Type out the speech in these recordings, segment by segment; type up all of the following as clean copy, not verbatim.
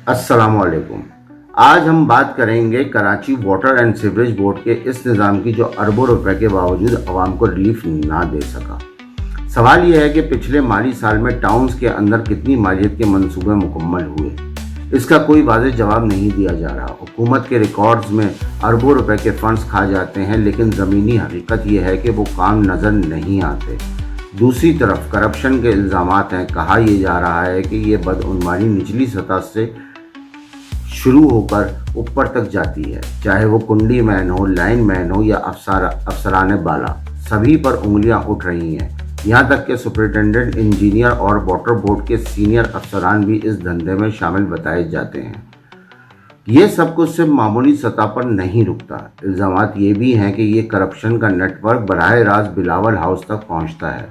अस्सलाम वालेकुम। आज हम बात करेंगे Karachi water and sewerage board के इस निज़ाम की जो अरबों रुपए के बावजूद आवाम को रिलीफ ना दे सका। सवाल यह है कि पिछले माली साल में टाउन्स के अंदर कितनी मालियत के मंसूबे मुकम्मल हुए, इसका कोई वाज़ेह जवाब नहीं दिया जा रहा। हुकूमत के रिकॉर्ड्स में अरबों रुपए के फंड्स खा जाते हैं, लेकिन ज़मीनी हकीकत यह है कि वो काम नज़र नहीं आते। दूसरी तरफ करप्शन के इल्ज़ामात हैं। कहा यह जा रहा है कि ये बदउनवानी निचली सतह से शुरू होकर ऊपर तक जाती है, चाहे वो कुंडी मैन हो, लाइन मैन हो या अफसरान बाला, सभी पर उंगलियां उठ रही हैं। यहाँ तक कि सुपरिटेंडेंट, इंजीनियर और वाटर बोर्ड के सीनियर अफसरान भी इस धंधे में शामिल बताए जाते हैं। ये सब कुछ सिर्फ मामूली सतह पर नहीं रुकता। इल्ज़ामात ये भी हैं कि ये करप्शन का नेटवर्क बराह रास्त बिलावल हाउस तक पहुँचता है।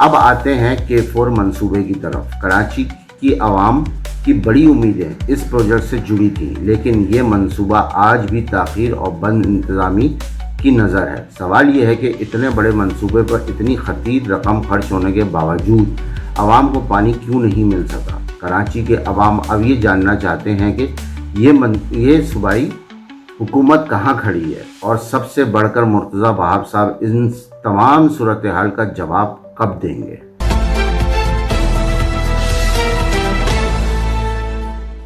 अब आते हैं K4 मंसूबे की तरफ। कराची की आवाम की बड़ी उम्मीदें इस प्रोजेक्ट से जुड़ी थी, लेकिन ये मंसूबा आज भी ताख़ीर और बद इंतज़ामी की नज़र है। सवाल ये है कि इतने बड़े मंसूबे पर इतनी खतीर रकम खर्च होने के बावजूद आवाम को पानी क्यों नहीं मिल सका। कराची के अवाम अब ये जानना चाहते हैं कि ये सूबाई हुकूमत कहाँ खड़ी है, और सबसे बढ़कर मुर्तज़ा वहाब साहब इन तमाम सूरत हाल का जवाब कब देंगे।